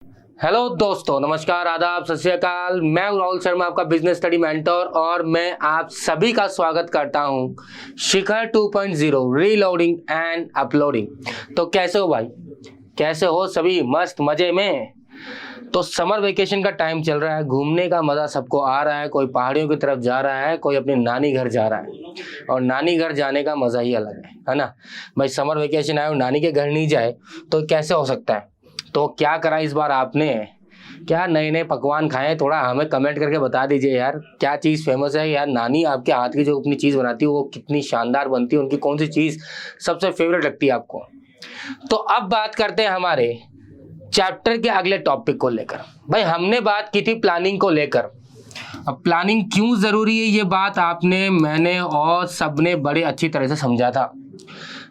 Hello दोस्तों, नमस्कार, आदाब, सत श्री अकाल। मैं हूं राहुल शर्मा, आपका बिजनेस स्टडी मेंटर, और मैं आप सभी का स्वागत करता हूं शिखर 2.0 रीलोडिंग एंड अपलोडिंग। तो कैसे हो भाई, कैसे हो सभी? मस्त मजे में। तो समर वेकेशन का टाइम चल रहा है, घूमने का मज़ा सबको आ रहा है। कोई पहाड़ियों की तरफ जा रहा है, कोई अपने नानी घर जा रहा है, और नानी घर जाने का मज़ा ही अलग है ना भाई। समर वेकेशन आए और नानी के घर नहीं जाए तो कैसे हो सकता है? तो क्या करा इस बार आपने? क्या नए नए पकवान खाए? थोड़ा हमें कमेंट करके बता दीजिए यार, क्या चीज़ फेमस है यार। नानी आपके हाथ की जो अपनी चीज़ बनाती है वो कितनी शानदार बनती है, उनकी कौन सी चीज़ सबसे फेवरेट लगती है आपको? तो अब बात करते हैं हमारे चैप्टर के अगले टॉपिक को लेकर। भाई हमने बात की थी प्लानिंग को लेकर। अब प्लानिंग क्यों ज़रूरी है ये बात आपने, मैंने और सबने बड़े अच्छी तरह से समझा था।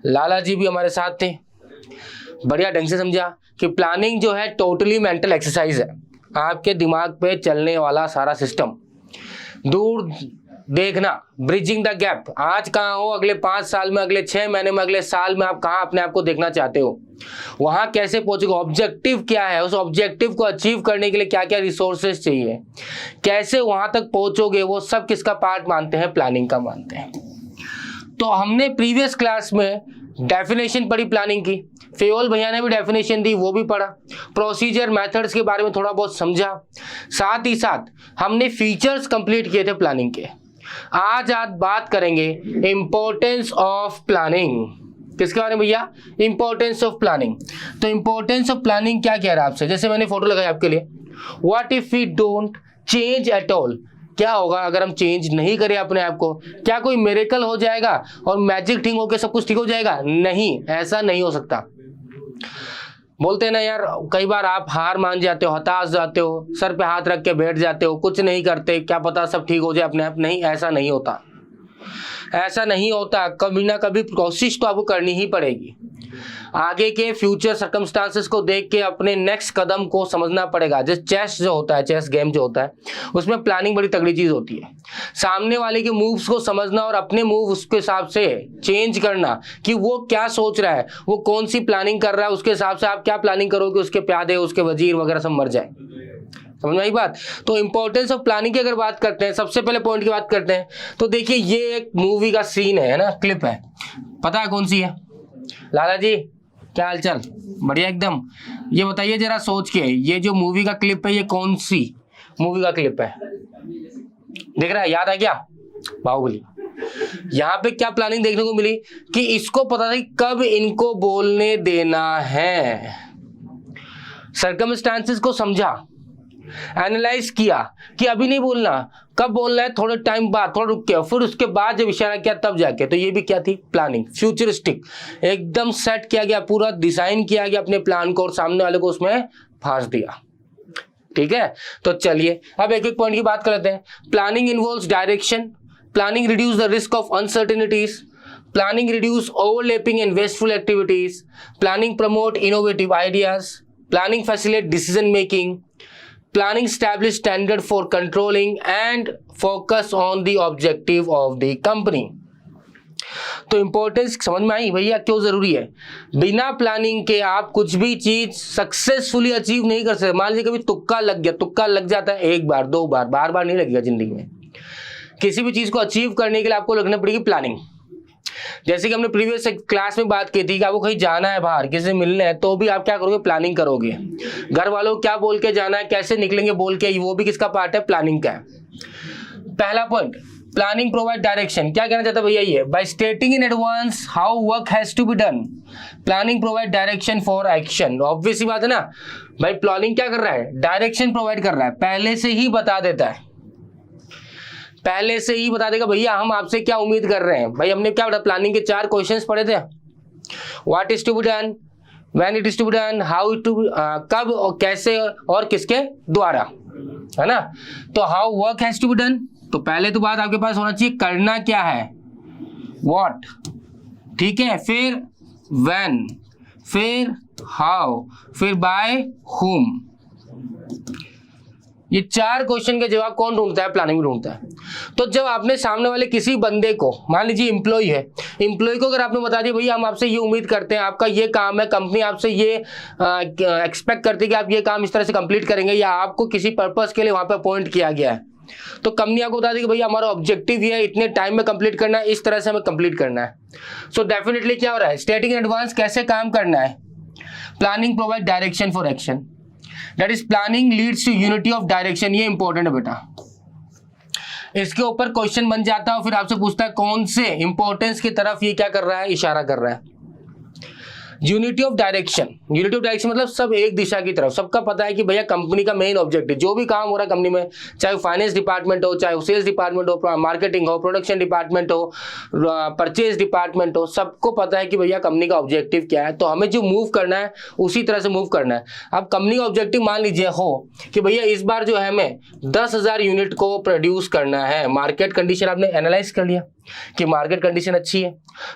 लाला जी भी हमारे साथ थे, बढ़िया ढंग से समझा कि प्लानिंग जो है टोटली मेंटल एक्सरसाइज है। आपके दिमाग पे चलने वाला सारा सिस्टम, दूर देखना, ब्रिजिंग द गैप। आज कहाँ हो, अगले 5 साल में, अगले 6 महीने में, अगले साल में आप कहाँ अपने आप को देखना चाहते हो, वहाँ कैसे पहुँचोगे, ऑब्जेक्टिव क्या है, उस ऑब्जेक्टिव को अचीव करने के लिए क्या क्या रिसोर्सेज चाहिए, कैसे वहाँ तक पहुँचोगे, वो सब किसका पार्ट मानते हैं? प्लानिंग का मानते हैं। तो हमने प्रीवियस क्लास में डेफिनेशन पढ़ी प्लानिंग की, फेयोल भैया ने भी डेफिनेशन दी, वो भी पढ़ा, प्रोसीजर मेथड्स के बारे में थोड़ा बहुत समझा, साथ ही साथ हमने फीचर्स कंप्लीट किए थे प्लानिंग के। आज बात करेंगे इंपॉर्टेंस ऑफ प्लानिंग। किसके बारे में भैया? Importance of planning. तो इंपॉर्टेंस ऑफ प्लानिंग क्या कह रहा है आपसे? जैसे मैंने फोटो लगाई आपके लिए, what if we don't change at all. क्या होगा अगर हम चेंज नहीं करें अपने आप को? क्या कोई मिरेकल हो जाएगा और मैजिक ठीक होकर सब कुछ ठीक हो जाएगा? नहीं, ऐसा नहीं हो सकता। बोलते हैं ना यार, कई बार आप हार मान जाते हो, हताश जाते हो, सर पे हाथ रख के बैठ जाते हो, कुछ नहीं करते, क्या पता सब ठीक हो जाए अपने आप। नहीं, ऐसा नहीं होता, ऐसा नहीं होता। कभी ना कभी कोशिश तो आपको करनी ही पड़ेगी। आगे के फ्यूचर सर्कमस्टांसेस को देख के अपने नेक्स्ट कदम को समझना पड़ेगा। जैसे चेस जो होता है, चेस गेम जो होता है, उसमें प्लानिंग बड़ी तगड़ी चीज होती है। सामने वाले के मूव्स को समझना और अपने मूव उसके हिसाब से चेंज करना कि वो क्या सोच रहा है, वो कौन सी प्लानिंग कर रहा है, उसके हिसाब से आप क्या प्लानिंग करोगे, उसके प्यादे, उसके वजीर वगैरह सब मर जाए। समझ में आई बात? तो इंपॉर्टेंस ऑफ प्लानिंग की अगर बात करते हैं, सबसे पहले पॉइंट की बात करते हैं, तो देखिए ये एक मूवी का सीन है ना, क्लिप है, पता है कौन सी है? लाला जी क्या हालचाल? बढ़िया एकदम। ये बताइए जरा सोच के, ये जो मूवी का क्लिप है ये कौन सी मूवी का क्लिप है? देख रहा है, याद आ गया? बाहुबली। यहाँ पे क्या प्लानिंग देखने को मिली कि इसको पता था कि कब इनको बोलने देना है। सर्कमस्टांसेस को समझा, एनालाइज किया कि अभी नहीं बोलना, कब बोलना है, थोड़े टाइम बाद, थोड़ा रुक के, फिर उसके बाद जब इशारा किया तब जाके। तो ये भी क्या थी? प्लानिंग। फ्यूचरिस्टिक, एकदम सेट किया गया, पूरा डिजाइन किया गया अपने प्लान को, और सामने वाले को उसमें फांस दिया। ठीक है, तो चलिए अब एक एक पॉइंट की बात कर लेते हैं। Planning involves direction, planning reduce the risk of uncertainties, planning reduce overlapping and wasteful activities, planning promote innovative ideas, planning facilitate decision making, planning establish standard for controlling and focus on the objective of the company। तो importance समझ में आई भैया, क्यों जरूरी है? बिना planning के आप कुछ भी चीज सक्सेसफुली अचीव नहीं कर सकते। मान लीजिए कभी तुक्का लग गया, तुक्का लग जाता है एक बार, 2 बार, बार बार नहीं लगेगा जिंदगी में। किसी भी चीज को अचीव करने के लिए आपको लगना पड़ेगी प्लानिंग। जैसे कि हमने प्रीवियस क्लास में बात की थी कि आपको कहीं जाना है, बाहर किसी से मिलना है, तो भी आप क्या करोगे? प्लानिंग करोगे। घर वालों को क्या बोल के जाना है, कैसे निकलेंगे बोल के, वो भी किसका पार्ट है? प्लानिंग का है। पहला पॉइंट, प्लानिंग प्रोवाइड डायरेक्शन। क्या कहना चाहता है भैया ये? By stating in advance how work has to be done, planning provide direction for action. Obvious ही बात है ना भाई, प्लानिंग क्या कर रहा है? डायरेक्शन प्रोवाइड कर रहा है, पहले से ही बता देता है, पहले से ही बता देगा भैया हम आपसे क्या उम्मीद कर रहे हैं। भाई हमने क्या पढ़ा? प्लानिंग के 4 क्वेश्चंस पढ़े थे। What is to be done, when it is to be done, how it to, कब और कैसे और किसके द्वारा, है ना? तो how work has to be done, तो पहले तो बात आपके पास होना चाहिए करना क्या है, व्हाट, ठीक है, फिर व्हेन, फिर हाउ, फिर बाय whom। ये 4 क्वेश्चन के जवाब कौन ढूंढता है? प्लानिंग ढूंढता है। तो जब आपने सामने वाले किसी बंदे को, मान लीजिए एम्प्लॉय है, एम्प्लॉय को अगर आपने बता दिया भैया हम आपसे ये उम्मीद करते हैं, आपका ये काम है, कंपनी आपसे ये एक्सपेक्ट करती है कि आप ये काम इस तरह से कंप्लीट करेंगे, या आपको किसी पर्पस के लिए वहां पर अपॉइंट किया गया है, तो कंपनी आपको बता दी कि भैया हमारा ऑब्जेक्टिव ये है, इतने टाइम में कंप्लीट करना है, इस तरह से हमें कंप्लीट करना है। सो डेफिनेटली क्या हो रहा है, स्टेटिंग इन एडवांस कैसे काम करना है। Planning provide direction for action, that is planning leads to unity of direction. ये इंपॉर्टेंट है बेटा, इसके ऊपर क्वेश्चन बन जाता है और फिर आपसे पूछता है कौन से इंपॉर्टेंस की तरफ ये क्या कर रहा है, इशारा कर रहा है। Unity of direction, unity of direction मतलब सब एक दिशा की तरफ, सबका पता है कि भैया कंपनी का मेन ऑब्जेक्टिव, जो भी काम हो रहा है कंपनी में, चाहे फाइनेंस डिपार्टमेंट हो, चाहे सेल्स डिपार्टमेंट हो, मार्केटिंग हो, प्रोडक्शन डिपार्टमेंट हो, परचेज डिपार्टमेंट हो, सबको पता है कि भैया कंपनी का ऑब्जेक्टिव क्या है, तो हमें जो मूव करना है उसी तरह से मूव करना है। अब कंपनी का ऑब्जेक्टिव मान लीजिए हो कि भैया इस बार जो है हमें 10,000 यूनिट को प्रोड्यूस करना है। मार्केट कंडीशन आपने एनालाइज कर लिया कि मार्केट कंडीशन अच्छी है,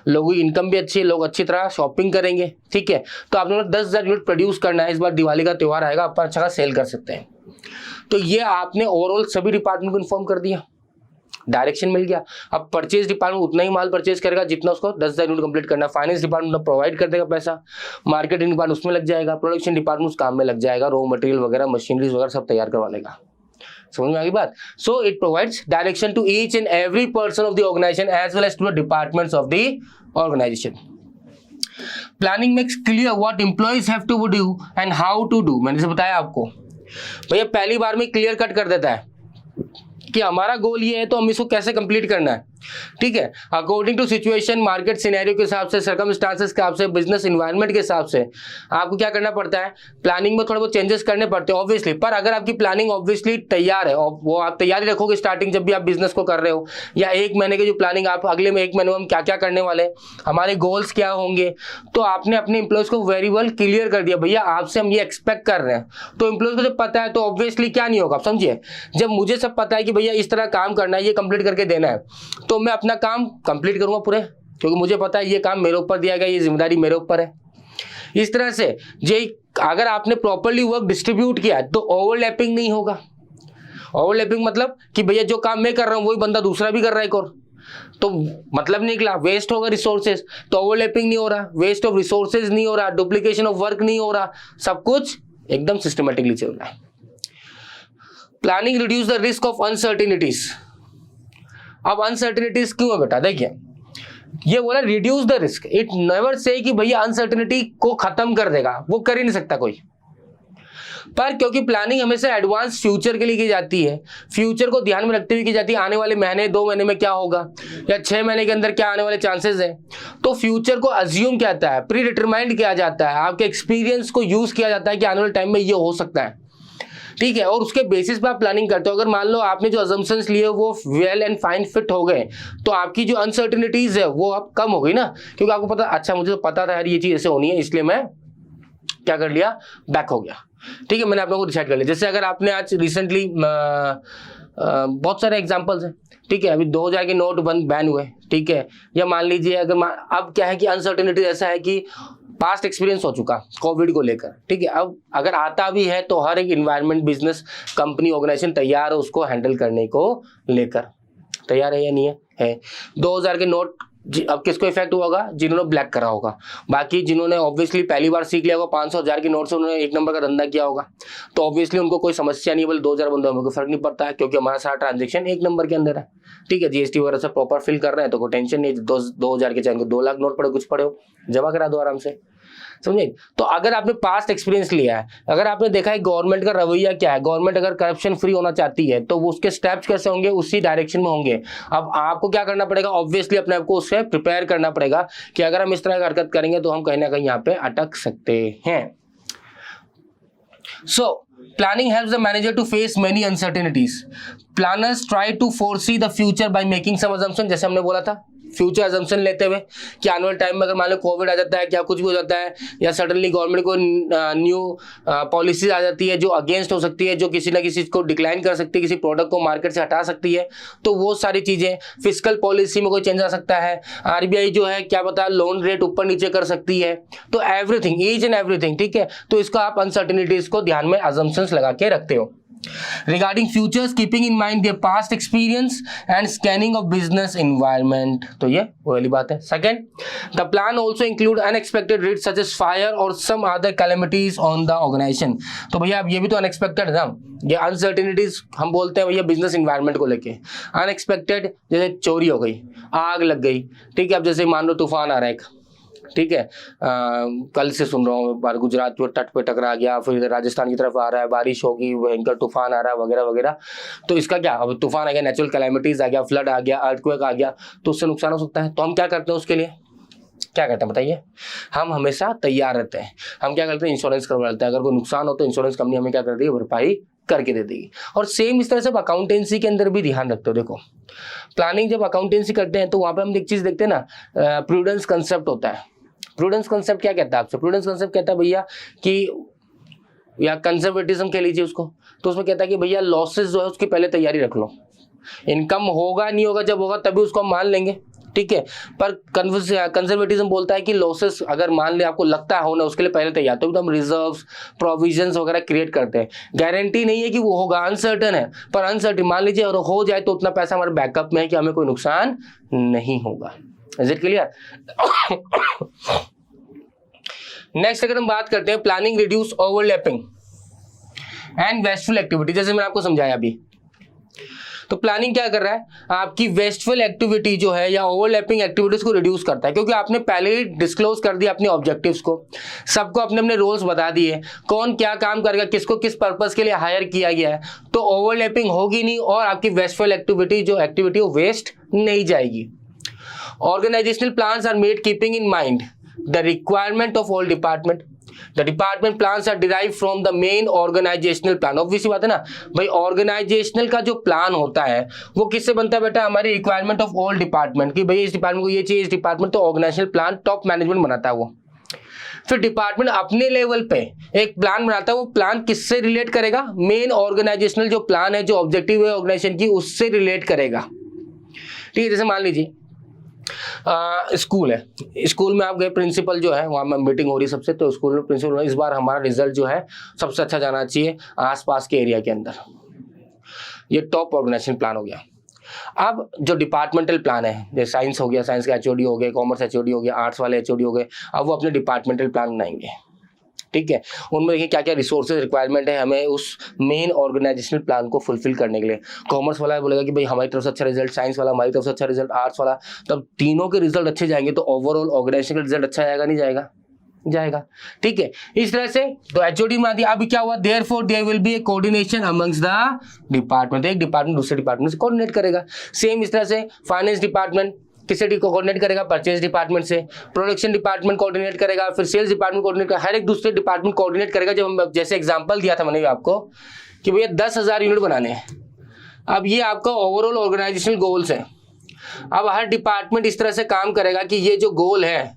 लोगों की इनकम भी अच्छी है, लोग अच्छी तरह शॉपिंग करेंगे, ठीक है, तो आप लोगों ने 10,000 यूनिट प्रोड्यूस करना है। इस बार दिवाली का त्यौहार आएगा, आप अच्छा खासा सेल कर सकते हैं। तो ये आपने ओवरऑल सभी डिपार्टमेंट को इन्फॉर्म कर दिया, डायरेक्शन मिल गया। अब परचेज डिपार्टमेंट उतना ही माल परचेज करेगा जितना उसको 10,000 यूनिट कंप्लीट करना है। फाइनेंस डिपार्टमेंट प्रोवाइड कर देगा पैसा, मार्केटिंग डिपार्टमेंट उसमें लग जाएगा, प्रोडक्शन डिपार्टमेंट उस काम में लग जाएगा, रॉ मटेरियल वगैरह मशीनरीज वगैरह सब तैयार करवा लेगा। समझ में आ गई बात। So it provides direction to each and every person of the organisation as well as to the departments of the organisation. Planning makes clear what employees have to do and how to do. मैंने जैसे बताया आपको, भैया पहली बार में clear cut कर देता है कि हमारा गोल ये है तो हम इसको कैसे कंप्लीट करना है, ठीक है, according to situation, market scenario के हिसाब से, सर्कमस्टांसेस के हिसाब से, बिजनेस इन्वायरमेंट के हिसाब से आपको क्या करना पड़ता है, प्लानिंग में थोड़े बहुत चेंजेस करने पड़ते हैं ऑब्वियसली। पर अगर आपकी प्लानिंग ऑब्वियसली तैयार है, और वो आप तैयारी रखोगे स्टार्टिंग जब भी आप बिजनेस को कर रहे हो, या 1 महीने की जो प्लानिंग आप अगले में 1 महीने में हम क्या क्या करने वाले, हमारे गोल्स क्या होंगे, तो आपने अपने एम्प्लॉयज को वेरी वेल क्लियर कर दिया भैया आपसे हम ये एक्सपेक्ट कर रहे हैं। तो एम्प्लॉयज को जब पता है तो ऑब्वियसली क्या नहीं होगा, आप समझिए, जब मुझे सब पता है कि भैया इस तरह काम करना है, ये कंप्लीट करके देना है, तो मैं अपना काम कंप्लीट करूंगा पूरे, क्योंकि मुझे पता है ये काम मेरे ऊपर दिया गया, ये जिम्मेदारी मेरे ऊपर है। इस तरह से जे अगर आपने प्रॉपर्ली वर्क डिस्ट्रीब्यूट किया तो ओवरलैपिंग नहीं होगा। ओवरलैपिंग मतलब कि भैया जो काम मैं कर रहा हूं वही बंदा दूसरा भी कर रहा है एक और, तो मतलब निकला वेस्ट होगा रिसोर्सेज, तो ओवरलैपिंग नहीं हो रहा, वेस्ट ऑफ रिसोर्सेज नहीं हो रहा, डुप्लीकेशन ऑफ वर्क नहीं हो रहा, सब कुछ एकदम सिस्टमेटिकली चल रहा है। Planning reduce the risk of uncertainties. अब अनसर्टिनिटीज क्यों है बेटा, देखिए ये बोला reduce the risk, it never say कि भैया अनसर्टिनिटी को खत्म कर देगा, वो कर ही नहीं सकता कोई। पर क्योंकि प्लानिंग हमेशा एडवांस फ्यूचर के लिए की जाती है, फ्यूचर को ध्यान में रखते हुए की जाती है, आने वाले महीने 2 महीने में क्या होगा या 6 महीने के अंदर क्या आने वाले चांसेस हैं, तो फ्यूचर को अज्यूम किया जाता है, प्री डिटरमाइंड किया जाता है, आपके एक्सपीरियंस को यूज किया जाता है कि आने वाले टाइम में ये हो सकता है, ठीक है, और उसके बेसिस पे आप प्लानिंग करते हो। अगर मान लो आपने जो अजम्पशंस लिए वो वेल एंड फाइन फिट हो गए, तो आपकी जो अनसर्टिनिटीज है वो अब कम हो गई ना, क्योंकि आपको पता, अच्छा मुझे तो पता था यार ये चीज ऐसे होनी है, इसलिए मैं क्या कर लिया, बैक हो गया, ठीक है, मैंने आप लोगों को डिसाइड कर लिया। जैसे अगर आपने आज रिसेंटली बहुत सारे एग्जांपल्स हैं, ठीक है, अभी 2000 के नोट बैन हुए, ठीक है, या मान लीजिए अगर अब क्या है कि अनसर्टिनिटी ऐसा है कि पास्ट एक्सपीरियंस हो चुका कोविड को लेकर, ठीक है, अब अगर आता भी है तो हर एक इन्वायरमेंट, बिजनेस, कंपनी, ऑर्गेनाइजेशन तैयार है उसको हैंडल करने को लेकर, तैयार है या नहीं है 2000 के नोट अब किसको इफेक्ट हुआ होगा, जिन्होंने ब्लैक करा होगा, बाकी जिन्होंने ऑब्वियसली पहली बार सीख लिया होगा 500,000 के नोट से उन्होंने 1 नंबर का धंधा किया होगा, तो ऑब्वियसली उनको कोई समस्या नहीं है, बोले 2000 बंदों में कोई फर्क नहीं पड़ता है, क्योंकि हमारा सारा ट्रांजेक्शन 1 नंबर के अंदर है, ठीक है, जीएसटी वगैरह से प्रॉपर फिल कर रहे हैं तो कोई टेंशन नहीं। 2000 के चाहे 2 लाख नोट पड़े, कुछ पड़े हो, जमा करा दो आराम से, समझे। तो अगर आपने पास्ट एक्सपीरियंस लिया है, अगर आपने देखा है गवर्नमेंट का रवैया क्या है, गवर्नमेंट अगर करप्शन फ्री होना चाहती है तो वो उसके स्टेप्स कैसे होंगे, उसी डायरेक्शन में होंगे। अब आपको क्या करना पड़ेगा, ऑब्वियसली अपने आप को उससे प्रिपेयर करना पड़ेगा कि अगर हम इस तरह की हरकत करेंगे तो हम कहीं ना कहीं यहाँ पे अटक सकते हैं। So, planning helps the manager to face many uncertainties. Planners try to foresee the future by making some assumption, जैसे हमने बोला था, फ्यूचर अजम्पशन लेते हुए कि आने वाले टाइम में अगर मान लो कोविड आ जाता है, क्या कुछ भी हो जाता है, या सडनली गवर्नमेंट को न्यू पॉलिसीज आ जाती है जो अगेंस्ट हो सकती है, जो किसी ना किसी को डिक्लाइन कर सकती है, किसी प्रोडक्ट को मार्केट से हटा सकती है, तो वो सारी चीज़ें, फिजिकल पॉलिसी में कोई चेंज आ सकता है, आरबीआई जो है क्या पता लोन रेट ऊपर नीचे कर सकती है, तो एवरीथिंग, ईच एंड एवरीथिंग, ठीक है, तो इसको आप अनसर्टिनिटीज को ध्यान में अजम्पशंस लगा के रखते हो। Regarding futures keeping in mind their past experience and scanning of business environment, तो ये वो वाली बात है। Second, the plan also include unexpected risk such as fire और some other calamities on the organisation. तो भैया अब ये भी तो अनएक्सपेक्टेड है ना, ये अनसर्टेनिटीज हम बोलते हैं भैया बिजनेस एनवायरनमेंट को लेके। अनएक्सपेक्टेड जैसे चोरी हो गई, आग लग गई, ठीक है, अब जैसे मान लो तूफान आ रहा है एक, ठीक है, कल से सुन रहा हूँ बार गुजरात में तट पे टकरा गया, फिर इधर राजस्थान की तरफ आ रहा है, बारिश होगी, भयंकर तूफान आ रहा है वगैरह वगैरह। तो इसका क्या, अब तूफान आ गया, नेचुरल कैलेमिटीज आ गया, फ्लड आ गया, अर्थक्वेक आ गया, तो उससे नुकसान हो सकता है। तो हम क्या करते हैं उसके लिए, क्या करते हैं बताइए, हम हमेशा तैयार रहते हैं। हम क्या करते हैं, इंश्योरेंस करवा लेते हैं। अगर कोई नुकसान हो तो इंश्योरेंस कंपनी हमें क्या करती है, भरपाई करके दे देगी। और सेम इस तरह से अकाउंटेंसी के अंदर भी ध्यान रखते हो। देखो प्लानिंग जब अकाउंटेंसी करते हैं तो वहाँ पे हम एक चीज़ देखते हैं ना, प्रूडेंस कंसेप्ट होता है। प्रूडेंस कंसेप्ट क्या कहता है आपसे, प्रूडेंस कंसेप्ट कहता है भैया कि, या कंजर्वेटिज्म कह लीजिए उसको, तो उसमें कहता है कि भैया लॉसेस जो है उसकी पहले तैयारी रख लो। इनकम होगा नहीं होगा, जब होगा तभी उसको हम मान लेंगे, ठीक है। पर कंजर्वेटिज्म बोलता है कि लॉसेस अगर मान ले आपको लगता है होना, उसके लिए पहले तैयार, तो हम रिजर्व्स प्रोविजंस वगैरह क्रिएट करते हैं। गारंटी नहीं है कि वो होगा, अनसर्टन है, पर अनसर्टन मान लीजिए और हो जाए तो उतना पैसा हमारे बैकअप में है कि हमें कोई नुकसान नहीं होगा। Is it clear? नेक्स्ट अगर हम बात करते हैं planning reduce overlapping and wasteful activity, जैसे मैंने आपको समझाया अभी। तो प्लानिंग क्या कर रहा है, आपकी वेस्टफुल एक्टिविटी जो है या ओवरलैपिंग एक्टिविटीज को रिड्यूस करता है, क्योंकि आपने पहले ही डिस्क्लोज कर दिया अपने ऑब्जेक्टिव्स को, सबको अपने अपने रोल्स बता दिए, कौन क्या काम करेगा, किसको किस पर्पस के लिए हायर किया गया है। तो ओवरलैपिंग होगी नहीं और आपकी वेस्टफुल एक्टिविटी जो एक्टिविटी वो वेस्ट नहीं जाएगी। Organizational plans are made keeping in mind the requirement of all department. The department plans are derived from the main organizational plan. Obviously बात है ना भाई, organizational का जो प्लान होता है वो किससे बनता है बेटा, हमारी requirement of all department, कि भाई इस डिपार्टमेंट को ये चाहिए, इस डिपार्टमेंट, तो ऑर्गेनाइजेशनल प्लान टॉप मैनेजमेंट बनाता है वो। फिर डिपार्टमेंट अपने लेवल पे एक प्लान बनाता है, वो प्लान किससे रिलेट करेगा, मेन ऑर्गेनाइजेशनल जो प्लान है, जो ऑब्जेक्टिव है ऑर्गेनाइजेशन की, उससे रिलेट करेगा, ठीक है। जैसे मान लीजिए स्कूल है, स्कूल में आप गए, प्रिंसिपल जो है वहाँ मीटिंग हो रही सबसे, तो स्कूल में प्रिंसिपल इस बार हमारा रिजल्ट जो है सबसे अच्छा जाना चाहिए आसपास के एरिया के अंदर। ये टॉप ऑर्गेनाइजेशन प्लान हो गया। अब जो डिपार्टमेंटल प्लान है, जैसे साइंस हो गया, साइंस के एचओडी हो गए, कॉमर्स एचओडी हो गया, आर्ट्स वाले एचओडी हो गए, अब वो अपने डिपार्टमेंटल प्लान बनाएंगे, ठीक है। उनमें देखिए क्या क्या रिसोर्सेज रिक्वायरमेंट है हमें उस मेन ऑर्गेनाइजेशनल प्लान को फुलफिल करने के लिए। कॉमर्स वाला बोलेगा कि भाई हमारी तरफ से अच्छा रिजल्ट, साइंस वाला हमारी तरफ से अच्छा रिजल्ट, आर्ट्स वाला, तब तीनों के रिजल्ट अच्छे जाएंगे तो ओवरऑल ऑर्गेनाइजेशन का रिजल्ट अच्छा जाएगा, नहीं जाएगा, जाएगा, ठीक है। इस तरह से तो एचओडी में दिया। अभी क्या हुआ, therefore there will be a coordination amongst the department, एक डिपार्टमेंट दूसरे डिपार्टमेंट से कोऑर्डिनेट करेगा। सेम इस तरह से फाइनेंस डिपार्टमेंट किससे कोऑर्डिनेट करेगा, परचेज डिपार्टमेंट से, प्रोडक्शन डिपार्टमेंट कोऑर्डिनेट करेगा, फिर सेल्स डिपार्टमेंट कोऑर्डिनेट करेगा, हर एक दूसरे डिपार्टमेंट कोऑर्डिनेट करेगा। जब हम जैसे एग्जांपल दिया था मैंने आपको कि भैया 10,000 यूनिट बनाने हैं, अब ये आपका ओवरऑल ऑर्गेनाइजेशनल गोल्स है। अब हर डिपार्टमेंट इस तरह से काम करेगा कि ये जो गोल है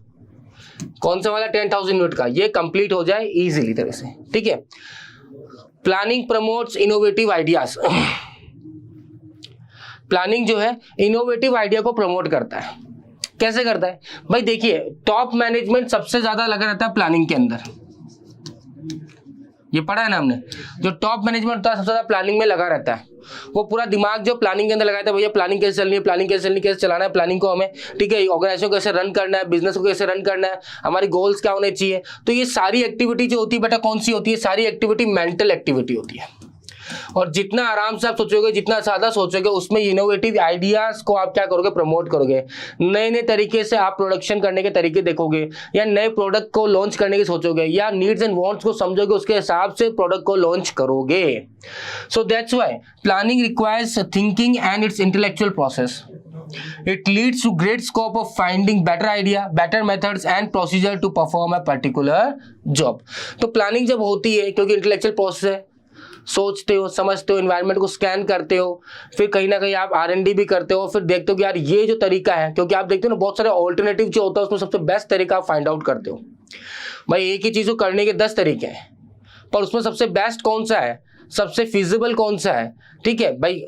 कौन सा वाला 10,000 यूनिट का, ये कंप्लीट हो जाए इजीली तरह से, ठीक है। Planning promotes innovative ideas, planning जो है इनोवेटिव आइडिया को प्रमोट करता है। कैसे करता है भाई, देखिए टॉप मैनेजमेंट सबसे ज्यादा लगा रहता है प्लानिंग के अंदर, ये पढ़ा है ना हमने, जो टॉप मैनेजमेंट होता है सबसे ज्यादा प्लानिंग में लगा रहता है। वो पूरा दिमाग जो प्लानिंग के अंदर लगाता है, भैया प्लानिंग कैसे चलनी है, प्लानिंग कैसे चलनी, कैसे चलाना है प्लानिंग को हमें, ठीक है। ऑर्गेनाइजेशन को कैसे रन करना है, बिजनेस को कैसे रन करना है, हमारी गोल्स क्या होने चाहिए। तो ये सारी एक्टिविटी जो होती है बेटा कौन सी होती है, सारी एक्टिविटी मेंटल एक्टिविटी होती है। और जितना आराम से आप सोचोगे, जितना ज्यादा सोचोगे, उसमें इनोवेटिव आइडियाज को आप क्या करोगे, प्रमोट करोगे। नए नए तरीके से आप प्रोडक्शन करने के तरीके देखोगे, या नए प्रोडक्ट को लॉन्च करने की सोचोगे, या नीड्स एंड वांट्स को समझोगे, उसके हिसाब से प्रोडक्ट को लॉन्च करोगे। So that's why planning requires thinking and it's intellectual process. It leads to great scope of finding better idea, better methods and procedure to perform a particular job. तो planning जब होती है, क्योंकि intellectual process है, सोचते हो, समझते हो, इन्वायरमेंट को स्कैन करते हो, फिर कहीं ना कहीं आप R&D भी करते हो, फिर देखते हो कि यार ये जो तरीका है, क्योंकि आप देखते हो ना बहुत सारे ऑल्टरनेटिव जो होता है उसमें सबसे बेस्ट तरीका आप फाइंड आउट करते हो। भाई एक ही चीज़ को करने के 10 तरीके हैं, पर उसमें सबसे बेस्ट कौन सा है, सबसे फिजिबल कौन सा है, ठीक है भाई।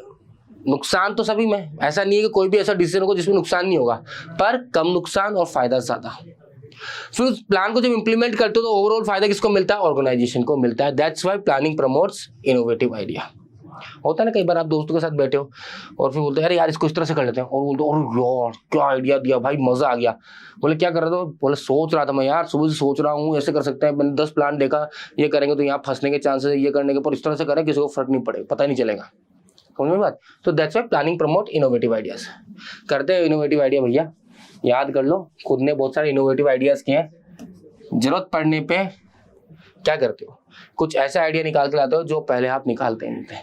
नुकसान तो सभी में, ऐसा नहीं है कि कोई भी ऐसा डिसीजन होगा जिसमें नुकसान नहीं होगा, पर कम नुकसान और फायदा ज्यादा। फिर उस प्लान को जब इंप्लीमेंट करते हो तो ओवरऑल फायदा किसको मिलता है, ऑर्गेनाइजेशन को मिलता है। That's why planning promotes innovative idea. होता है ना, कई बार आप दोस्तों के साथ बैठे हो और फिर बोलते हैं अरे यार इसको इस तरह से कर लेते हैं, और बोलते हो अरे यार क्या आइडिया दिया भाई, मजा आ गया। बोले क्या कर रहे थे? बोले सोच रहा था मैं यार, सुबह से सोच रहा हूँ ऐसे कर सकते हैं, मैंने 10 प्लान देखा, ये करेंगे तो यहाँ फंसने के चांसेस है, ये करने के, पर इस तरह से करें किसी को फर्क नहीं पड़ेगा, पता ही नहीं चलेगा। समझ में बात? तो that's why planning promote innovative ideas. करते हैं इनोवेटिव आइडिया भैया, याद कर लो, खुद ने बहुत सारे इनोवेटिव आइडियाज किए हैं। जरूरत पड़ने पे क्या करते हो, कुछ ऐसा आइडिया निकाल के लाते हो जो पहले आप निकालते नहीं थे।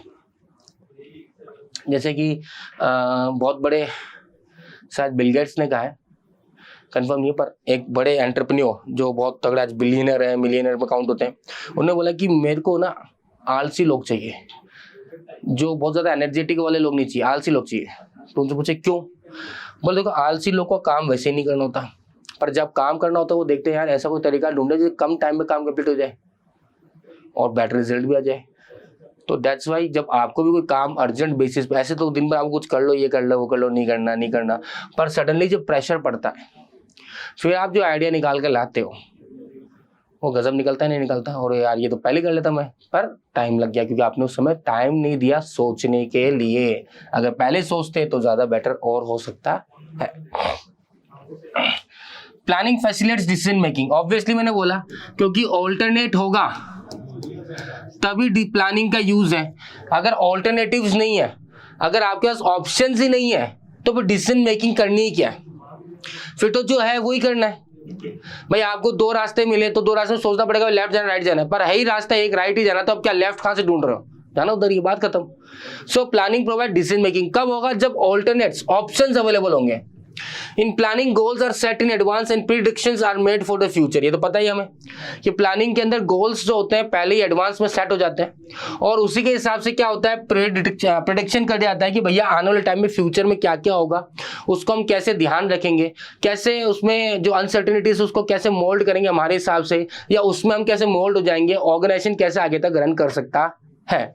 जैसे कि बहुत बड़े, शायद बिल गेट्स ने कहा है, कंफर्म नहीं, पर एक बड़े एंटरप्रेन्योर जो बहुत तगड़ा आज बिलियनर है, मिलियनर में काउंट होते हैं, उन्होंने बोला कि मेरे को ना आलसी लोग चाहिए, जो बहुत ज्यादा एनर्जेटिक वाले लोग नहीं चाहिए, आलसी लोग चाहिए। तो उनसे पूछे क्यों? बोले देखो आलसी लोग को काम वैसे ही नहीं करना होता, पर जब काम करना होता है वो देखते हैं यार ऐसा कोई तरीका ढूंढे जिससे कम टाइम में काम कंप्लीट हो जाए और बेटर रिजल्ट भी आ जाए। तो दैट्स वाई जब आपको भी कोई काम अर्जेंट बेसिस पे, ऐसे तो दिन भर आप कुछ कर लो, ये कर लो, वो कर लो, नहीं करना, पर सडनली जब प्रेशर पड़ता है फिर आप जो आइडिया निकाल के लाते हो वो गजब निकलता है, नहीं निकलता, और यार ये तो पहले कर लेता मैं, पर टाइम लग गया क्योंकि आपने उस समय टाइम नहीं दिया सोचने के लिए। अगर पहले सोचते तो ज्यादा बेटर और हो सकता है। Planning facilitates decision making, obviously मैंने बोला क्योंकि ऑल्टरनेट होगा तभी प्लानिंग का यूज है। अगर ऑल्टरनेटिव्स नहीं है, अगर आपके पास ऑप्शंस ही नहीं है, तो फिर डिसीजन मेकिंग करनी ही क्या है? फिर तो जो है वही करना है। भाई आपको 2 रास्ते मिले तो 2 रास्ते में सोचना पड़ेगा लेफ्ट जाना राइट जाना है, पर है ही रास्ता एक, राइट ही जाना, तो अब क्या लेफ्ट कहां से ढूंढ रहे हो, जाना उधर, ये बात खत्म। So planning provide decision making कब होगा? जब ऑल्टरनेट्स, ऑप्शंस अवेलेबल होंगे। In planning goals are set in advance and predictions are made for the future. ये तो पता ही हमें कि प्लानिंग के अंदर गोल्स जो होते हैं पहले ही एडवांस में सेट हो जाते हैं और उसी के हिसाब से क्या होता है, प्रेडिक्शन कर जाता है कि भैया आने वाले टाइम में फ्यूचर में क्या क्या होगा, उसको हम कैसे ध्यान रखेंगे, कैसे उसमें जो अनसर्टेनिटीज उसको कैसे मोल्ड करेंगे हमारे हिसाब से, या उसमें हम कैसे मोल्ड हो जाएंगे, ऑर्गेनाइजेशन कैसे आगे तक रन कर सकता है।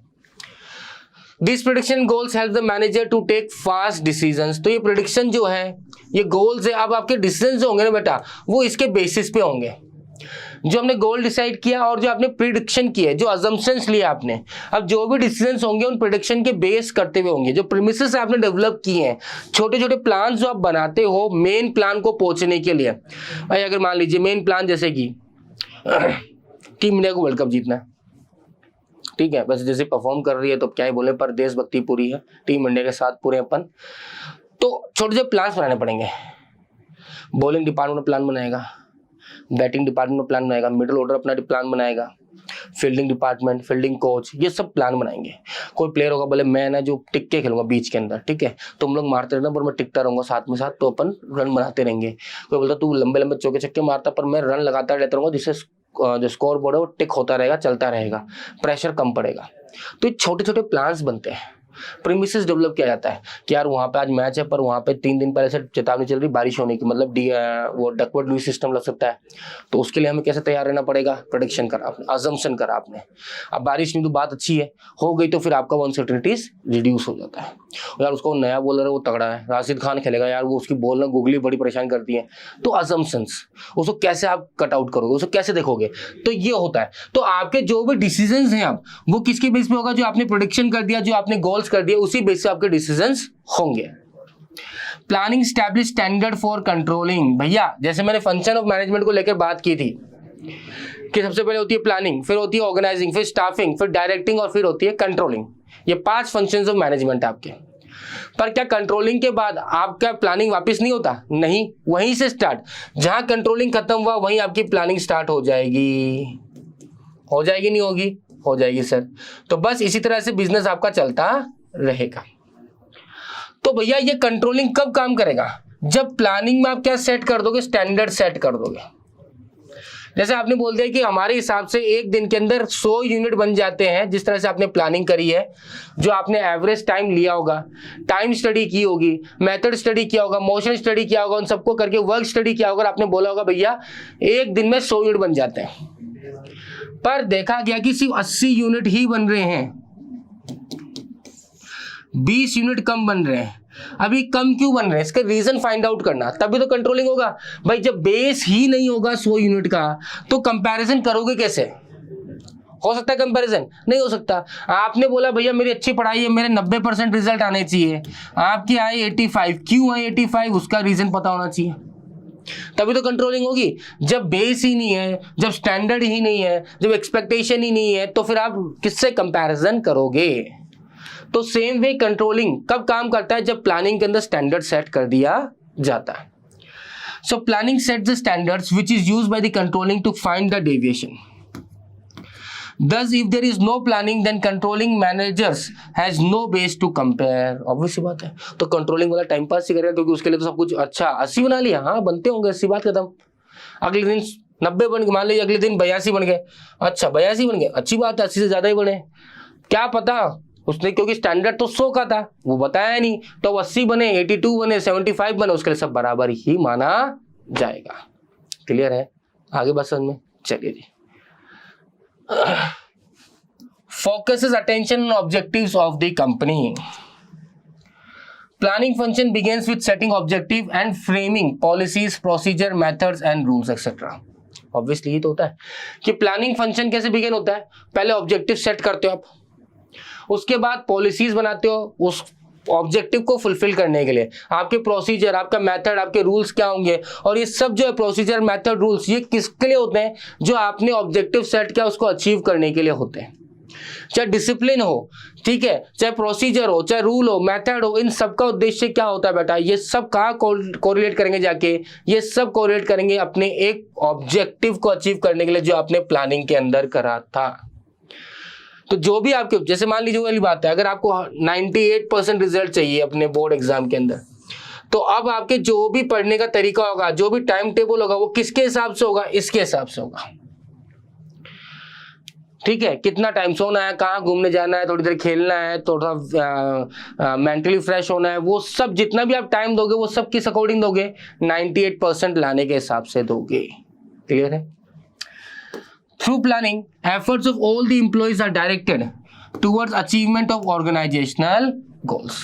These prediction goals help the manager to take fast decisions। तो ये प्रिडिक्शन जो है, ये गोल्स है, अब आपके डिसीजन जो होंगे ना बेटा वो इसके बेसिस पे होंगे। जो हमने गोल डिसाइड किया और जो आपने प्रिडिक्शन किया, जो अजम्पशंस लिए आपने, अब जो भी डिसीजंस होंगे उन प्रिडिक्शन के बेस करते हुए होंगे। जो प्रीमिसेस आपने डेवलप किए हैं, छोटे छोटे प्लान जो आप बनाते हो मेन प्लान को पहुंचने के लिए। भाई अगर मान लीजिए मेन प्लान जैसे कि टीम इंडिया को वर्ल्ड कप जीतना है, ठीक है, बस जैसे परफॉर्म कर रही है तो क्या ही बोले, पर देशभक्ति पूरी है, टीम इंडिया के साथ पूरे अपन, तो छोटे छोटे प्लान्स बनाने पड़ेंगे। बॉलिंग डिपार्टमेंट में प्लान बनाएगा, बैटिंग डिपार्टमेंट में प्लान बनाएगा, मिडिल ऑर्डर अपना प्लान बनाएगा, फील्डिंग डिपार्टमेंट, फील्डिंग कोच, ये सब प्लान बनाएंगे। कोई प्लेयर होगा बोले मैं ना जो टिक के खेलूंगा बीच के अंदर, ठीक है, तुम लोग मारते रहना पर मैं टिकता रहूंगा साथ में साथ, तो अपन रन बनाते रहेंगे। कोई बोलता तू लंबे लंबे चौके छक्के मारता पर मैं रन लगाता रहता रहूंगा, जिससे जो स्कोर बोर्ड है वो टिक होता रहेगा, चलता रहेगा, प्रेशर कम पड़ेगा। तो ये छोटे छोटे प्लान्स बनते हैं, प्रीमिसेस डेवलप किया जाता है कि यार वहाँ पे आज मैच है पर वहाँ पे 3 दिन पहले से चेतावनी चल रही बारिश होने की, मतलब वो डकवर्ड लुईस सिस्टम लग सकता है, तो उसके लिए हमें कैसे तैयार रहना पड़ेगा, प्रेडिक्शन करा आपने, अजम्पशन करा आपने। अब बारिश नहीं तो बात अच्छी है, हो गई तो फिर आपका अनसर्टेनिटीज रिड्यूस हो जाता है। यार उसको नया बॉलर है वो तगड़ा है, राशिद खान खेलेगा यार, वो उसकी बॉल ना गुगली बड़ी परेशान करती है, तो अजम्पशंस उसको कैसे आप कट आउट करोगे, उसको कैसे देखोगे, तो ये होता है। तो आपके जो भी डिसीजंस हैं आप वो किसके बेस पे होगा, जो आपने प्रेडिक्शन कर दिया, जो आपने गोल्स कर दिया, उसी बेस से आपके डिसीजंस होंगे। Planning establish standard for controlling. भैया जैसे मैंने फंक्शन ऑफ मैनेजमेंट को लेकर बात की थी कि सबसे पहले होती है प्लानिंग, फिर होती है ऑर्गेनाइजिंग, फिर स्टाफिंग, फिर डायरेक्टिंग और फिर होती है कंट्रोलिंग। ये 5 फंक्शंस ऑफ मैनेजमेंट आपके। पर क्या कंट्रोलिंग के बाद आपका प्लानिंग वापस नहीं होता? नहीं, वहीं से स्टार्ट, जहां कंट्रोलिंग खत्म हुआ वहीं आपकी प्लानिंग स्टार्ट हो जाएगी। हो जाएगी नहीं होगी? हो जाएगी सर। तो बस इसी तरह से बिजनेस आपका चलता रहेगा। तो भैया ये कंट्रोलिंग कब काम करेगा? जब प्लानिंग में आप क्या सेट कर दोगे, स्टैंडर्ड सेट कर दोगे। जैसे आपने बोल दिया कि हमारे हिसाब से एक दिन के अंदर 100 यूनिट बन जाते हैं, जिस तरह से आपने प्लानिंग करी है, जो आपने एवरेज टाइम लिया होगा, टाइम स्टडी की होगी, मेथड स्टडी किया होगा, मोशन स्टडी किया होगा, उन सबको करके वर्क स्टडी किया होगा, आपने बोला होगा भैया एक दिन में 100 यूनिट बन जाते हैं। पर देखा गया कि सिर्फ 80 यूनिट ही बन रहे हैं, 20 यूनिट कम बन रहे हैं। अभी कम क्यों बन रहे हैं, इसका रीजन फाइंड आउट करना, तभी तो कंट्रोलिंग होगा। भाई जब बेस ही नहीं होगा 100 यूनिट का तो कंपैरिजन करोगे कैसे? हो सकता है कंपैरिजन? नहीं हो सकता। आपने बोला भैया मेरी अच्छी पढ़ाई है, मेरे 90% रिजल्ट आने चाहिए, आपकी आई 85, क्यों आई 85? उसका रीजन पता होना चाहिए, तभी तो कंट्रोलिंग होगी। जब बेस ही नहीं है, जब स्टैंडर्ड ही नहीं है, जब एक्सपेक्टेशन ही नहीं है, तो फिर आप किससे कंपैरिजन करोगे? तो सेम वे कंट्रोलिंग कब काम करता है? जब प्लानिंग के अंदर स्टैंडर्ड सेट कर दिया जाता है। So planning set the standards which is used by the controlling to find the deviation. Thus, if there is no planning, then controlling managers has no base to compare. Obvious सी बात है, तो controlling वाला time pass ही करेगा, क्योंकि उसके लिए तो सब कुछ अच्छा 80 बना लिया, हाँ बनते होंगे 80, बात खत्म। अगले दिन 90 बन गए, मान लीजिए अगले दिन 82 बन गए, अच्छा 82 बन गए, अच्छी बात है, 80 से ज्यादा ही बने। क्या पता उसने, क्योंकि स्टैंडर्ड तो 100 का था, वो बताया नहीं, तो 80 बने, 82 बने, 75 बने, उसके लिए सब बराबर ही माना जाएगा। क्लियर है? आगे बात समझ में? चलिए जी। Focuses attention on objectives of the company. Planning function begins with setting objective and framing policies, procedure, methods and rules etc. Obviously ये तो होता है कि प्लानिंग फंक्शन कैसे बिगिन होता है? पहले ऑब्जेक्टिव सेट करते हो आप, उसके बाद पॉलिसीज बनाते हो उस ऑब्जेक्टिव को फुलफिल करने के लिए, आपके प्रोसीजर, आपका मेथड, आपके रूल्स क्या होंगे, और ये सब जो है प्रोसीजर, मेथड, रूल्स, ये किसके लिए होते हैं? जो आपने ऑब्जेक्टिव सेट किया उसको अचीव करने के लिए होते हैं। चाहे डिसिप्लिन हो, ठीक है, चाहे प्रोसीजर हो, चाहे रूल हो, मेथड हो, इन सब का उद्देश्य क्या होता है बेटा? ये सब कहाँ कोरिलेट करेंगे जाके? ये सब कोरिलेट करेंगे अपने एक ऑब्जेक्टिव को अचीव करने के लिए जो आपने प्लानिंग के अंदर करा था। तो जो भी आपके, जैसे मान लीजिए वाली बात है, अगर आपको 98% रिजल्ट चाहिए अपने बोर्ड एग्जाम के अंदर, तो अब आपके जो भी पढ़ने का तरीका होगा, जो भी टाइम टेबल होगा, वो किसके हिसाब से होगा? इसके हिसाब से होगा। ठीक है, कितना टाइम सोना है, कहाँ घूमने जाना है, थोड़ी देर खेलना है, थोड़ा मेंटली फ्रेश होना है, वो सब जितना भी आप टाइम दोगे वो सब किस अकॉर्डिंग दोगे? 98% लाने के हिसाब से दोगे। क्लियर है? Through planning efforts of all the employees are directed towards achievement of organisational goals.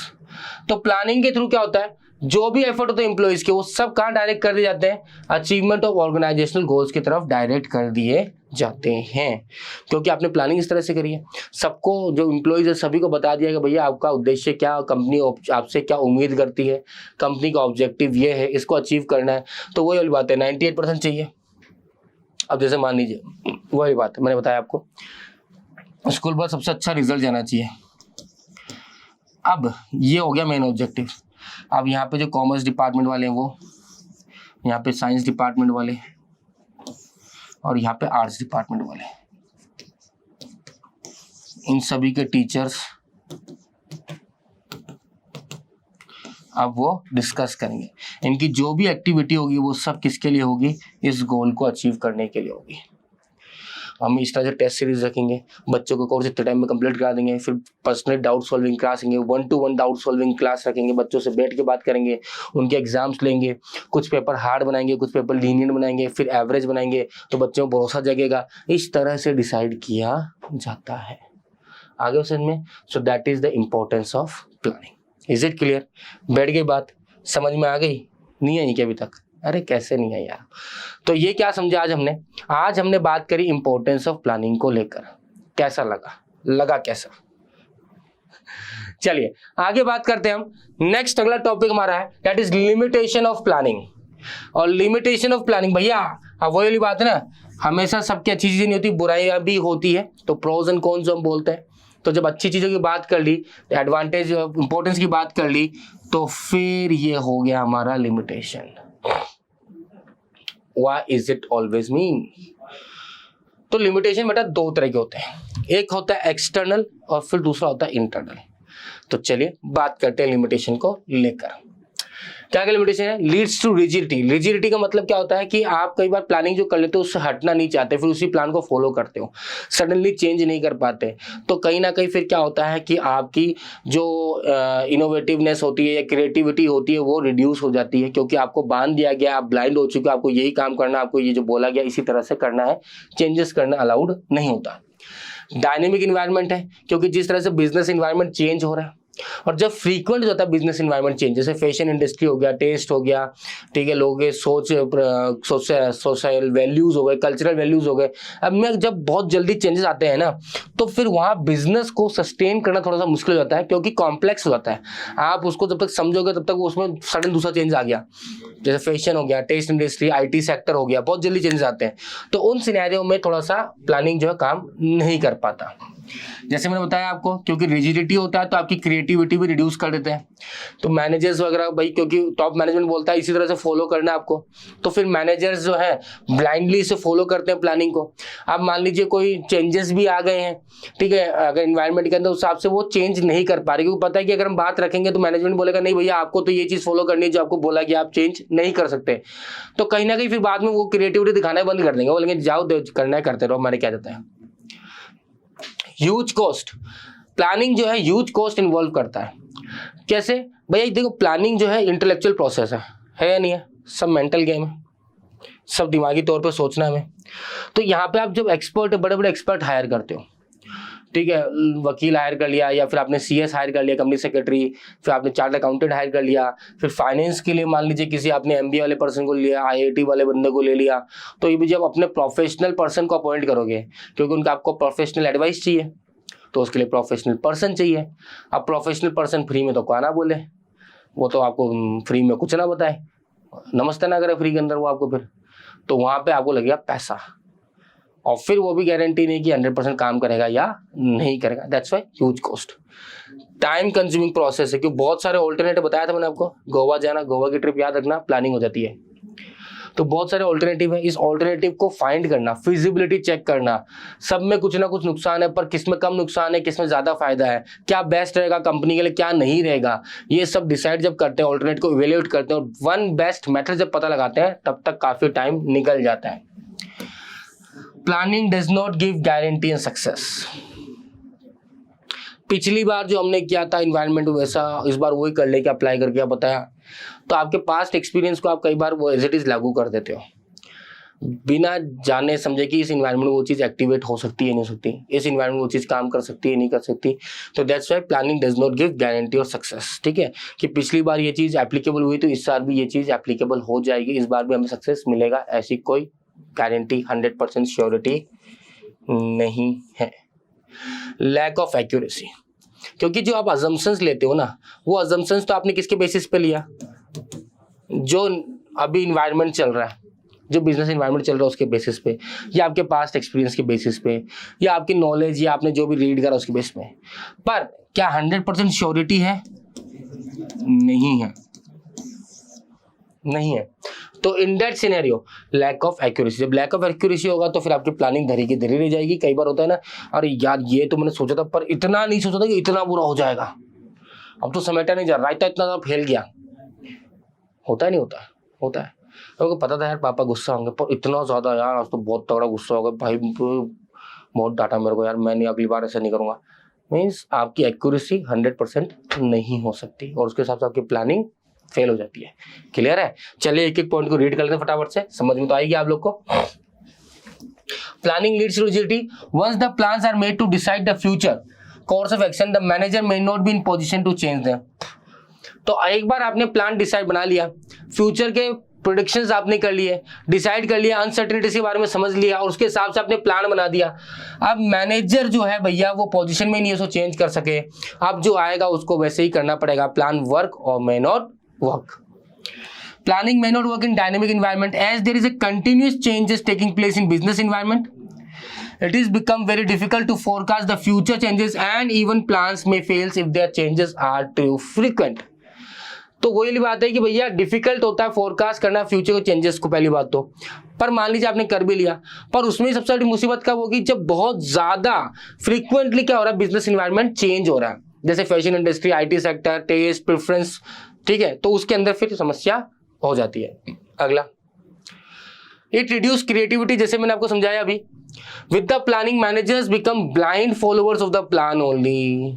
तो प्लानिंग के थ्रू क्या होता है? जो भी एफर्ट होते हैं एम्प्लॉइज के, वो सब कहाँ डायरेक्ट कर दिए जाते हैं? अचीवमेंट ऑफ ऑर्गेनाइजेशनल गोल्स की तरफ डायरेक्ट कर दिए जाते हैं, क्योंकि आपने प्लानिंग इस तरह से करी है। सबको, जो एम्प्लॉइज है सभी को बता दिया कि भैया आपका उद्देश्य क्या, कंपनी आपसे क्या उम्मीद करती है, कंपनी का ऑब्जेक्टिव ये है, इसको अचीव करना है। तो वही वाली बात है, 98% चाहिए। अब जैसे मान लीजिए वही बात है, मैंने बताया आपको स्कूल पर सबसे अच्छा रिजल्ट जाना चाहिए। अब ये हो गया मेन ऑब्जेक्टिव। अब यहाँ पे जो कॉमर्स डिपार्टमेंट वाले हैं वो, यहाँ पे साइंस डिपार्टमेंट वाले, और यहाँ पे आर्ट्स डिपार्टमेंट वाले, इन सभी के टीचर्स अब वो डिस्कस करेंगे। इनकी जो भी एक्टिविटी होगी वो सब किसके लिए होगी? इस गोल को अचीव करने के लिए होगी। हम इस तरह से टेस्ट सीरीज रखेंगे, बच्चों को कोर्स इतने टाइम में कंप्लीट करा देंगे, फिर पर्सनल डाउट सॉल्विंग क्लास लेंगे, 1-to-1 डाउट सॉल्विंग क्लास रखेंगे, बच्चों से बैठ के बात करेंगे, उनके एग्जाम्स लेंगे, कुछ पेपर हार्ड बनाएंगे, कुछ पेपर लीनियंट बनाएंगे, फिर एवरेज बनाएंगे, तो बच्चों को भरोसा जगेगा। इस तरह से डिसाइड किया जाता है। आगे समझ में? So that is the importance of planning. Is it clear? बैठ गई बात? समझ में आ गई? नहीं आई क्या अभी तक? अरे कैसे नहीं आई यार? तो ये क्या समझा आज हमने बात करी इंपॉर्टेंस ऑफ प्लानिंग को लेकर। कैसा लगा कैसा? चलिए आगे बात करते हैं हम। नेक्स्ट अगला टॉपिक हमारा है that is limitation of planning. और लिमिटेशन ऑफ प्लानिंग भैया अब वही वाली बात है ना, हमेशा सबकी अच्छी चीजें नहीं होती, बुराइयां भी होती है, तो प्रोज एंड कॉन्स हम बोलते हैं। तो जब अच्छी चीजों की बात कर ली, एडवांटेज इंपॉर्टेंस की बात कर ली, तो फिर ये हो गया हमारा limitation. Why is it always mean? तो लिमिटेशन बेटा दो तरह के होते हैं, एक होता है एक्सटर्नल और फिर दूसरा होता है इंटरनल। तो चलिए बात करते हैं लिमिटेशन को लेकर। क्या क्या लिमिटेशन है? Leeds to rigidity. रिजिडिटी का मतलब क्या होता है कि आप कई बार प्लानिंग जो कर लेते हो उससे हटना नहीं चाहते, फिर उसी प्लान को फॉलो करते हो, सडनली चेंज नहीं कर पाते, तो कहीं ना कहीं फिर क्या होता है कि आपकी जो इनोवेटिवनेस होती है या क्रिएटिविटी होती है वो रिड्यूस हो जाती है, क्योंकि आपको बांध दिया गया, आप ब्लाइंड हो चुके हो, आपको यही काम करना, आपको ये जो बोला गया इसी तरह से करना है, चेंजेस करना अलाउड नहीं होता। डायनेमिक इन्वायरमेंट है, क्योंकि जिस तरह से बिजनेस इन्वायरमेंट चेंज हो रहा है, और जब फ्रीक्वेंट हो जाता है बिजनेस इन्वायरमेंट चेंज, जैसे फैशन इंडस्ट्री हो गया, टेस्ट हो गया, ठीक है, लोगों के सोशल वैल्यूज हो गए, कल्चरल वैल्यूज हो गए, अब में जब बहुत जल्दी चेंजेस आते हैं ना, तो फिर वहाँ बिजनेस को सस्टेन करना थोड़ा सा मुश्किल हो जाता है, क्योंकि कॉम्प्लेक्स हो जाता है। आप उसको जब तक समझोगे तब तक उसमें सडन दूसरा चेंज आ गया, जैसे फैशन हो गया, टेस्ट इंडस्ट्री, IT सेक्टर हो गया, बहुत जल्दी चेंजेस आते हैं, तो उन सिनेरियो में थोड़ा सा प्लानिंग जो है काम नहीं कर पाता। जैसे मैंने बताया आपको, क्योंकि रिजिडिटी होता है तो आपकी क्रिएटिविटी भी रिड्यूस कर देते हैं। तो मैनेजर्स वगैरह भाई, क्योंकि टॉप मैनेजमेंट बोलता है इसी तरह से फॉलो करना है आपको, तो फिर मैनेजर्स जो है ब्लाइंडली इसे फॉलो करते हैं प्लानिंग को। अब मान लीजिए कोई चेंजेस भी आ गए हैं, ठीक है, अगर इन्वायरमेंट के अंदर उस हिसाब से वो चेंज नहीं कर पा रहे, क्योंकि पता है कि अगर हम बात रखेंगे तो मैनेजमेंट बोलेगा नहीं भैया आपको तो ये चीज़ फॉलो करनी है जो आपको बोला कि आप चेंज नहीं कर सकते। तो कहीं ना कहीं फिर बाद में वो क्रिएटिविटी दिखाना बंद कर देंगे, बोलेंगे जाओ करना है करते रहो, हमारे क्या जाता है। ह्यूज कॉस्ट, प्लानिंग जो है ह्यूज कॉस्ट इन्वॉल्व करता है। कैसे भैया, देखो प्लानिंग जो है इंटेलेक्चुअल प्रोसेस है या नहीं है, सब मेंटल गेम है, सब दिमागी तौर पे सोचना है हमें। तो यहाँ पे आप जब एक्सपर्ट, बड़े बड़े एक्सपर्ट हायर करते हो, ठीक है, वकील हायर कर लिया, या फिर आपने CS हायर कर लिया, कंपनी सेक्रेटरी, फिर आपने चार्ट अकाउंटेंट हायर कर लिया, फिर फाइनेंस के लिए मान लीजिए किसी आपने MBA वाले पर्सन को लिया, IIT वाले बंदे को ले लिया, तो ये भी जब अपने प्रोफेशनल पर्सन को अपॉइंट करोगे, क्योंकि उनका आपको प्रोफेशनल एडवाइस चाहिए, तो उसके लिए प्रोफेशनल पर्सन चाहिए। अब प्रोफेशनल पर्सन फ्री में तो क्या ना बोले, वो तो आपको फ्री में कुछ ना बताए, नमस्ते ना करे फ्री के अंदर वो आपको, फिर तो वहाँ पे आपको लगेगा पैसा, और फिर वो भी गारंटी नहीं कि 100% काम करेगा या नहीं करेगा। That's why huge cost, time consuming process है, क्योंकि बहुत सारे ऑल्टरनेटिव बताया था मैंने आपको, गोवा जाना, गोवा की ट्रिप याद रखना, प्लानिंग हो जाती है, तो बहुत सारे ऑल्टरनेटिव है, इस ऑल्टरनेटिव को फाइंड करना, फिजिबिलिटी चेक करना, सब में कुछ ना कुछ नुकसान है, पर किस में कम नुकसान है, किस में ज़्यादा फायदा है, क्या बेस्ट रहेगा कंपनी के लिए, क्या नहीं रहेगा, ये सब डिसाइड जब करते हैं, ऑल्टरनेट को इवेल्युएट करते हैं, और वन बेस्ट मेथड जब पता लगाते हैं, तब तक काफ़ी टाइम निकल जाता है। Planning does not give guarantee in success. पिछली बार जो हमने किया था इन्वायरमेंट वैसा, इस बार वही कर लेके अप्लाई करके आप बताया, तो आपके पास्ट एक्सपीरियंस को आप कई बार वो एज इट इज लागू कर देते हो, बिना जाने समझे कि इस इन्वायरमेंट में वो चीज़ एक्टिवेट हो सकती है नहीं हो सकती, इस इन्वायरमेंट में वो चीज़ काम कर सकती है नहीं कर सकती। तो that's why planning does not give guarantee और सक्सेस। ठीक है, कि पिछली बार ये चीज़ एप्लीकेबल हुई तो इस बार भी ये चीज़ एप्लीकेबल हो जाएगी, इस बार भी हमें सक्सेस मिलेगा, ऐसी कोई गारंटी 100% श्योरिटी नहीं है। लैक ऑफ एक्यूरेसी, क्योंकि जो आप अजम्पशंस लेते हो ना, वो अजम्पशंस तो आपने किसके बेसिस पे लिया, जो अभी इन्वायरमेंट चल रहा है, जो बिजनेस इन्वायरमेंट चल रहा है उसके बेसिस पे, या आपके पास्ट एक्सपीरियंस के बेसिस पे, या आपकी नॉलेज, या आपने जो भी रीड करा उसके बेस पे। पर क्या 100% श्योरिटी है? नहीं है, नहीं है। तो in that scenario lack of accuracy, जब लैक ऑफ एक्यूरेसी होगा तो फिर आपकी प्लानिंग धरी की धरी रह जाएगी। कई बार होता है ना, अरे यार ये तो मैंने सोचा था पर इतना नहीं सोचा था कि इतना बुरा हो जाएगा, अब तो समेटा नहीं जा रहा, इतना इतना फैल गया। होता है नहीं होता? होता है। तो पता था यार पापा गुस्सा होंगे, पर इतना ज़्यादा यार आज तो बहुत तगड़ा गुस्सा होगा भाई, बहुत डांटा मेरे को यार, मैं नहीं, अगली बार ऐसा नहीं करूँगा। मीन्स आपकी एक्यूरेसी 100% नहीं हो सकती, और उसके हिसाब से आपकी प्लानिंग फेल हो जाती है। क्लियर है? चलिए एक एक पॉइंट को रीड कर लेते हैं फटाफट से, समझ में तो आएगी आप लोग को। Planning leads to rigidity. Once the plans are made to decide the future course of action, the manager may not be in position to change them. तो एक बार आपने प्लान डिसाइड बना लिया, फ्यूचर के प्रोडिक्शंस आपने कर लिए, डिसाइड कर लिया, अनसर्टेनिटीज के बारे में समझ लिया, और उसके हिसाब से आपने प्लान बना दिया। अब मैनेजर जो है भैया वो पोजीशन में नहीं है उसको चेंज कर सके, अब जो आएगा उसको वैसे ही करना पड़ेगा। प्लान वर्क और may not work. Planning may not work in dynamic environment as there is a continuous changes taking place in business environment. It is become very difficult to forecast the future changes and even plans may fail if their changes are too frequent. तो वही बात है कि भैया difficult होता है forecast करना future के चेंजेस को, पहली बात तो। पर मान लीजिए आपने कर भी लिया, पर उसमें सबसे बड़ी मुसीबत कब होगी, जब बहुत ज्यादा फ्रीक्वेंटली क्या हो रहा है, बिजनेस इन्वायरमेंट चेंज हो रहा है, जैसे fashion industry, IT sector, test preference, ठीक है, तो उसके अंदर फिर समस्या हो जाती है। अगला, इट रिड्यूस क्रिएटिविटी, जैसे मैंने आपको समझाया अभी। With the planning managers become blind followers of the plan only.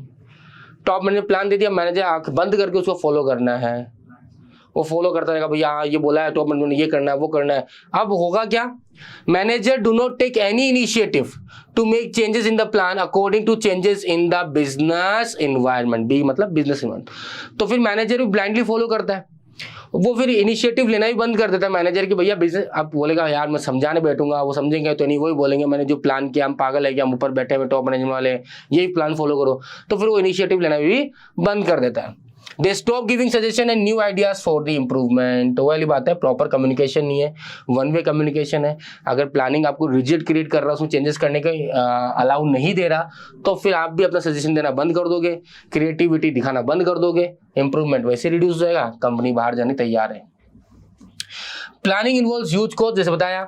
Top manager plan दे दिया, मैनेजर आंख बंद करके उसको फॉलो करना है, वो फॉलो करता रहेगा, भैया हाँ ये बोला है टॉप मैनेजमेंट, ये करना है वो करना है। अब होगा क्या, manager do not take any initiative to make changes in the plan according to changes in the business environment, be मतलब बिजनेस इन्वायरमेंट। तो फिर मैनेजर भी ब्लाइंडली फॉलो करता है, वो फिर इनिशिएटिव लेना ही बंद कर देता है मैनेजर की, भैया बिजनेस, अब बोलेगा यार मैं समझाने बैठूंगा, वो समझेंगे तो नहीं, वही बोलेंगे मैंने जो प्लान किया, हम पागल है कि हम ऊपर बैठे हुए टॉप मैनेजमेंट वाले, यही प्लान फॉलो करो। तो फिर वो इनिशिएटिव लेना भी बंद कर देता है। They stop giving suggestion and new ideas for the improvement. तो वाली बात है, प्रॉपर कम्युनिकेशन नहीं है, वन वे कम्युनिकेशन है। अगर प्लानिंग आपको रिजिड क्रिएट कर रहा है, उसमें चेंजेस करने का अलाउ नहीं दे रहा, तो फिर आप भी अपना सजेशन देना बंद कर दोगे, क्रिएटिविटी दिखाना बंद कर दोगे, इंप्रूवमेंट वैसे रिड्यूस हो जाएगा, कंपनी बाहर जाने तैयार है। प्लानिंग इन्वॉल्व्स ह्यूज कॉस्ट, जैसे बताया,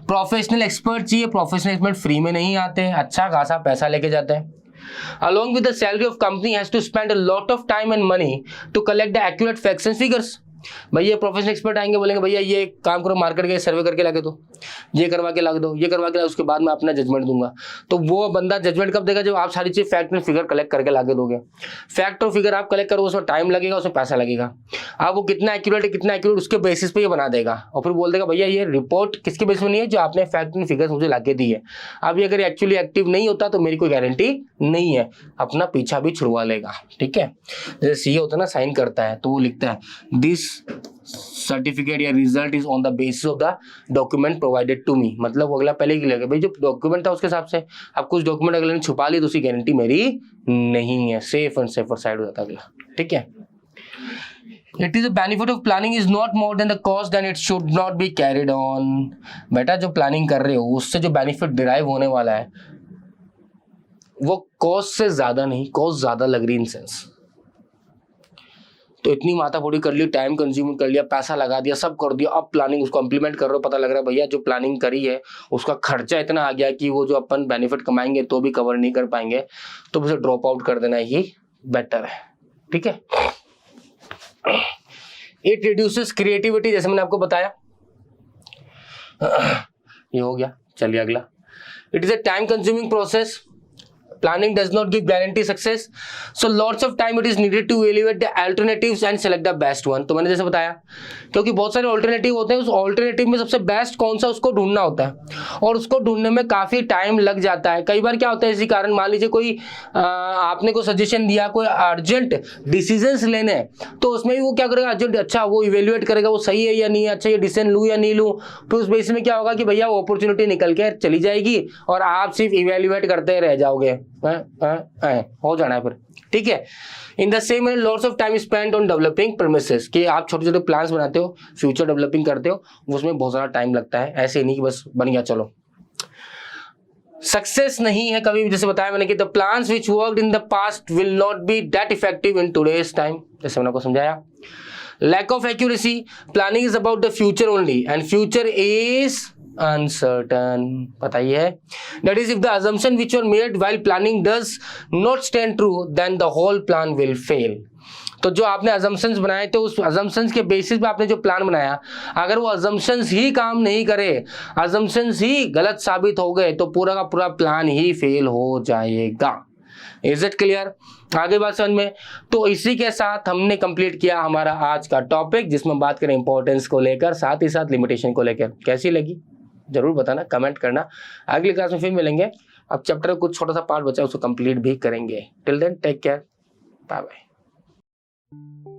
प्रोफेशनल एक्सपर्ट चाहिए, प्रोफेशनल एक्सपर्ट फ्री में नहीं आते, अच्छा खासा पैसा लेके जाते हैं। Along with the salary of company has to spend a lot of time and money to collect the accurate facts and figures. भैया प्रोफेशनल एक्सपर्ट आएंगे, बोलेंगे भैया ये काम करो, मार्केट के सर्वे करके लाके दो, ये करवा के ला दो, ये करवा के ला, उसके बाद मैं अपना जजमेंट दूंगा। तो वो बंदा जजमेंट कब देगा, जब आप सारी चीज फैक्ट एंड फिगर कलेक्ट करके लाके दोगे। फैक्ट और फिगर आप कलेक्ट करो, उसमें टाइम लगेगा, उसमें पैसा लगेगा। आप वो कितना एक्यूरेट है कितना एक्यूरेट उसके बेसिस पे ये बना देगा, और फिर बोल देगा भैया ये रिपोर्ट किसके बेसिस पे नहीं है, जो आपने फैक्ट एंड फिगर मुझे लाके दी है। अब ये अगर एक्चुअली एक्टिव नहीं होता तो मेरी कोई गारंटी नहीं है, अपना पीछा भी छुड़वा लेगा। ठीक है, जैसे सीए होता है ना, साइन करता है तो वो लिखता है दिस सर्टिफिकेट या result is on the basis of the document provided to me, मतलब वो अगला पहले ही लगेगा भाई जो डॉक्यूमेंट था उसके हिसाब से। अब कुछ डॉक्यूमेंट अगले ने छुपा ली तो उसकी गारंटी मेरी नहीं है, सेफ एंड सेफर साइड हो जाता है अगला। ठीक है, it is the benefit of planning is not more than the cost then it should not be carried on. बेटा जो प्लानिंग कर रहे हो उससे जो बेनिफिट डिराइव होने वाला है वो कॉस्ट से ज्यादा नहीं, कॉस्ट ज्यादा लग रही इन सेंस। तो इतनी माथाफोड़ी कर ली, टाइम कंज्यूम कर लिया, पैसा लगा दिया, सब कर दिया, अब प्लानिंग उसको इम्प्लीमेंट कर रहे हो, पता लग रहा है भैया जो प्लानिंग करी है उसका खर्चा इतना आ गया कि वो जो अपन बेनिफिट कमाएंगे तो भी कवर नहीं कर पाएंगे, तो उसे ड्रॉप आउट कर देना ही बेटर है। ठीक है, इट रिड्यूसेस क्रिएटिविटी, जैसे मैंने आपको बताया। ये हो गया, चलिए अगला। It is a time consuming process, planning does not give guarantee success, so lots of time it is needed to evaluate the alternatives and select the best one। तो मैंने जैसे बताया, क्योंकि बहुत सारे ऑल्टरनेटिव होते हैं, उस ऑल्टरनेटिव में सबसे बेस्ट कौन सा उसको ढूंढना होता है, और उसको ढूंढने में काफी टाइम लग जाता है। कई बार क्या होता है, इसी कारण मान लीजिए कोई आपने कोई सजेशन दिया, कोई अर्जेंट डिसीजंस लेने हैं, तो उसमें भी वो क्या करेगा, अर्जेंट, अच्छा वो इवेल्युएट करेगा वो सही है या नहीं, अच्छा ये डिसीजन लूँ या नहीं लूँ, फिर उस बेसिस में क्या होगा कि भैया वो अपॉर्चुनिटी निकल के चली जाएगी और आप सिर्फ इवेल्युएट करते रह जाओगे, हो जाना है फिर। ठीक है, in the same way lots of time spend on developing premises, कि आप छोटे छोटे प्लान्स बनाते हो, फ्यूचर डेवलपिंग करते हो, उसमें बहुत सारा टाइम लगता है, ऐसे नहीं कि बस बन गया चलो। सक्सेस नहीं है कभी भी, जैसे बताया मैंने कि the plans which worked in the past will not be that effective in today's time, जैसे मैंने आपको समझाया। Lack of accuracy, planning is about the future only and future is uncertain, पता ही है। That is, if the assumption which were made while planning does not stand true, then the whole plan will fail। तो जो आपने assumptions बनाए थे, उस assumptions के basis पे आपने जो प्लान बनाया, अगर वो assumptions ही काम नहीं करे, assumptions ही गलत साबित हो गए, तो पूरा का पूरा प्लान ही फेल हो जाएगा। Is it clear? आगे बात समझ में? तो इसी के साथ हमने कंप्लीट किया हमारा आज का टॉपिक, जिसमें बात करें इंपॉर्टेंस को लेकर, साथ ही साथ लिमिटेशन को लेकर। कैसी लगी जरूर बताना, कमेंट करना। अगली क्लास में फिर मिलेंगे। अब चैप्टर का कुछ छोटा सा पार्ट बचा है, उसको कंप्लीट भी करेंगे। Till then take care, bye bye.